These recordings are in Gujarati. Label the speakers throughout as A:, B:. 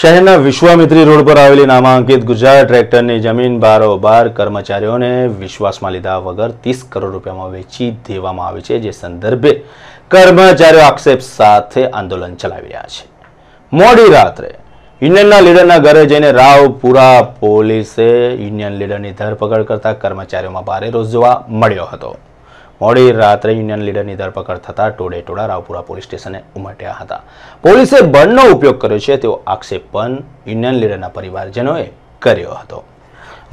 A: શહેરના વિશ્વામિત્રી રોડ પર આવેલી નામાંકિત ગુજરાત ટ્રેક્ટરની જમીન બારોબાર કર્મચારીઓને વિશ્વાસમાં લીધા વગર 30 કરોડ રૂપિયામાં વેચી દેવામાં આવી છે, જે સંદર્ભે કર્મચારીઓ આક્ષેપ સાથે આંદોલન ચલાવી રહ્યા છે। મોડી રાત્રે યુનિયનના લીડરના ઘરે જઈને રાવપુરા પોલીસે યુનિયન લીડરની ધરપકડ કરતા કર્મચારીઓમાં ભારે રોષ જોવા મળ્યો હતો। મોડી રાત્રે યુનિયન લીડરની ધરપકડ થતા ટોળેટોળા રાવપુરા પોલીસ સ્ટેશને ઉમટ્યા હતા। પોલીસે બળનો ઉપયોગ કર્યો છે તેવો આક્ષેપ પણ યુનિયન લીડરના પરિવારજનોએ કર્યો હતો।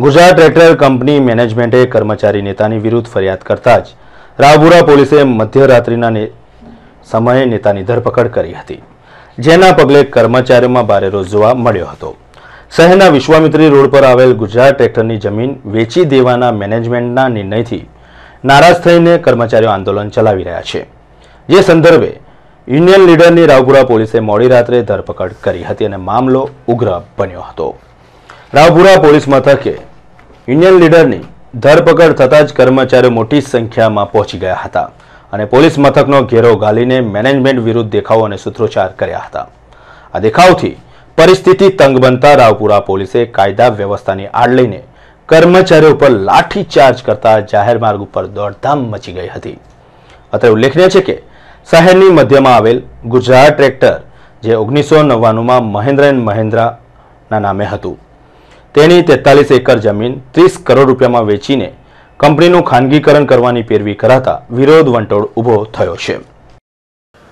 A: ગુજરાત ટ્રેક્ટર કંપની મેનેજમેન્ટે કર્મચારી નેતાની વિરુદ્ધ ફરિયાદ કરતા જ રાવપુરા પોલીસે મધ્યરાત્રિના સમયે નેતાની ધરપકડ કરી હતી, જેના પગલે કર્મચારીઓમાં ભારે રોષ જોવા મળ્યો હતો। શહેરના વિશ્વામિત્રી રોડ પર આવેલ ગુજરાત ટ્રેક્ટરની જમીન વેચી દેવાના મેનેજમેન્ટના નિર્ણયથી નારાજ થઈને કર્મચારીઓ આંદોલન ચલાવી રહ્યા છે, જે સંદર્ભે યુનિયન લીડરની રાવપુરા પોલીસે મોડી રાત્રે ધરપકડ કરી હતી અને મામલો ઉગ્ર બન્યો હતો। રાવપુરા પોલીસ મથકે યુનિયન લીડરની ધરપકડ થતાં જ કર્મચારીઓ મોટી સંખ્યામાં પહોંચી ગયા હતા અને પોલીસ મથકનો ઘેરો ઘાલીને મેનેજમેન્ટ વિરુદ્ધ દેખાવો અને સૂત્રોચ્ચાર કર્યા હતા। આ દેખાવથી પરિસ્થિતિ તંગ બનતા રાવપુરા પોલીસે કાયદા વ્યવસ્થાની આડ લઈને કર્મચારીઓ પર લાઠીચાર્જ કરતા જાહેર માર્ગ ઉપર દોડધામ મચી ગઈ હતી। અત્રે ઉલ્લેખનીય છે કે શહેરની મધ્યમાં આવેલ ગુજરાત ટ્રેક્ટર, જે 1999માં મહેન્દ્ર એન્ડ મહેન્દ્રના નામે હતું, તેની 43 એકર જમીન 30 કરોડ રૂપિયામાં વેચીને કંપનીનું ખાનગીકરણ કરવાની પેરવી કરાતા વિરોધ વંટોળ ઊભો થયો છે।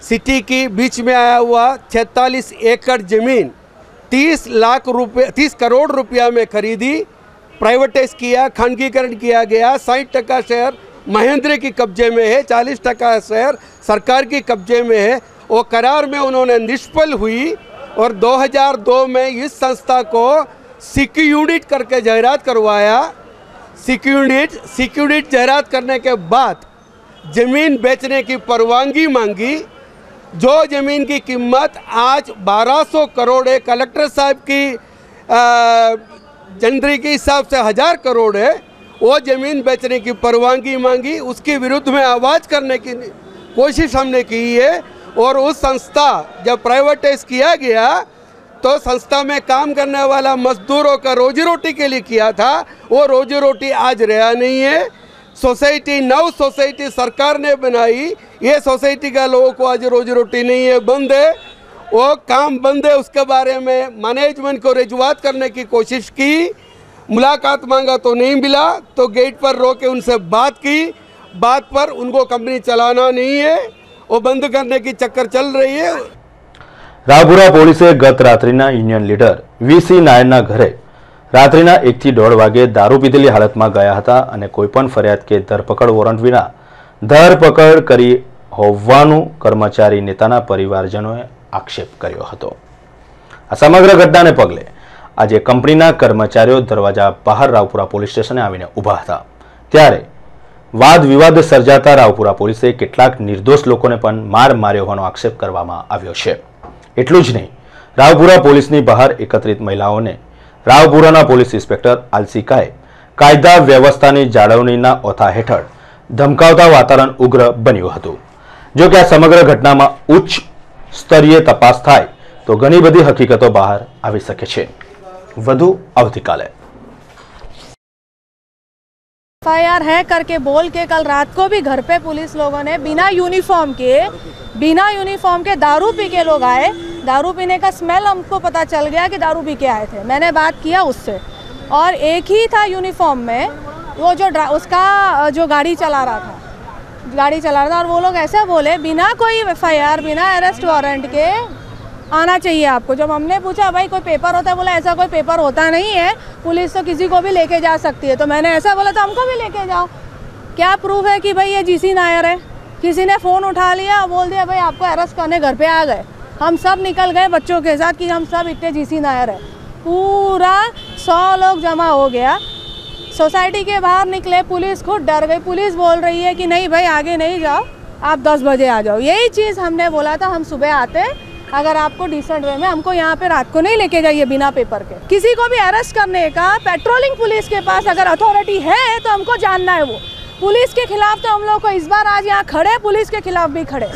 B: सिटी के बीच में आया हुआ 46 एकड़ जमीन 30 करोड़ रुपया में खरीदी, प्राइवेटाइज किया, खानगीकरण किया गया। 60% शेयर महेंद्र के कब्जे में है, 40% शेयर सरकार के कब्जे में है। वो करार में उन्होंने निष्फल हुई और 2002 में इस संस्था को सिक्योरिटी करके जाहिरात करवाया। सिक्योरिटी जाहिरात करने के बाद ज़मीन बेचने की परवानगी मांगी। जो ज़मीन की कीमत आज 1200 करोड़ है, कलेक्टर साहब की जनवरी के हिसाब से 1000 करोड़ है। वो ज़मीन बेचने की परवानगी मांगी, उसके विरुद्ध में आवाज़ करने की कोशिश हमने की है। और उस संस्था जब प्राइवेटाइज किया गया तो संस्था में काम करने वाला मजदूरों का रोजी रोटी के लिए किया था, वो रोजी रोटी आज रहा नहीं है। सोसाइटी नव सोसाइटी सरकार ने बनाई, ये सोसाइटी का लोगों को आज रोजी रोटी नहीं है, बंद है, वो काम बंद है। उसके बारे में मैनेजमेंट को रजूआत करने की कोशिश की, मुलाकात मांगा तो नहीं मिला, तो गेट पर रोके उनसे बात की। बात पर उनको कंपनी चलाना नहीं है, वो बंद करने की चक्कर चल रही है।
A: રાવપુરા પોલીસે ગત રાત્રિના યુનિયન લીડર વીસી નાયરના ઘરે રાત્રિના 1 થી 1.5 વાગે દારૂ પીધેલી હાલતમાં ગયા હતા અને કોઈપણ ફરિયાદ કે ધરપકડ વોરંટ વિના ધરપકડ કરી હોવાનું કર્મચારી નેતાના પરિવારજનોએ આક્ષેપ કર્યો હતો। આ સમગ્ર ઘટનાને પગલે આજે કંપનીના કર્મચારીઓ દરવાજા બહાર રાવપુરા પોલીસ સ્ટેશને આવીને ઊભા હતા, ત્યારે વાદ વિવાદ સર્જાતા રાવપુરા પોલીસે કેટલાક નિર્દોષ લોકોને પણ માર માર્યો હોવાનો આક્ષેપ કરવામાં આવ્યો છે। એટલું જ નહીં, રાવપુરા પોલીસની બહાર એકત્રિત મહિલાઓને રાવપુરાના પોલીસ ઇન્સ્પેક્ટર આલસીકાએ કાયદા વ્યવસ્થાની જાળવણીના ઓથા હેઠળ ધમકાવતા વાતાવરણ ઉગ્ર બન્યું હતું। જો કે આ સમગ્ર ઘટનામાં ઉચ્ચ સ્તરીય તપાસ થાય તો ઘણી બધી હકીકતો બહાર આવી શકે છે। વધુ આવતીકાલે
C: एफआईआर है करके बोल के कल रात को भी घर पे पुलिस लोगों ने बिना यूनिफॉर्म के दारू पी के लोग आए। दारू पीने का स्मेल हमको पता चल गया कि दारू पी के आए थे। मैंने बात किया उससे और एक ही था यूनिफॉर्म में, वो उसका जो गाड़ी चला रहा था और वो लोग ऐसे बोले बिना कोई एफआईआर, बिना अरेस्ट वारंट के आना चाहिए आपको। जब हमने पूछा भाई कोई पेपर होता है, बोला ऐसा कोई पेपर होता नहीं है, पुलिस तो किसी को भी लेके जा सकती है। तो मैंने ऐसा बोला तो हमको भी लेके जाओ, क्या प्रूफ है कि भाई ये जीसी नायर है। किसी ने फ़ोन उठा लिया, बोल दिया भाई आपको अरेस्ट करने घर पे आ गए। हम सब निकल गए बच्चों के साथ कि हम सब इतने जीसी नायर है। पूरा 100 लोग जमा हो गया, सोसाइटी के बाहर निकले, पुलिस खुद डर गई। पुलिस बोल रही है कि नहीं भाई आगे नहीं जाओ, आप 10 बजे आ जाओ। यही चीज़ हमने बोला था, हम सुबह आते, अगर आपको डिसेंट वे में हमको यहाँ पे रात को नहीं लेके जाइए बिना पेपर के। किसी को भी अरेस्ट करने का पेट्रोलिंग पुलिस के पास अगर अथॉरिटी है तो हमको जानना है। वो पुलिस के खिलाफ तो हम लोग को इस बार आज यहाँ खड़े, पुलिस के खिलाफ भी खड़े।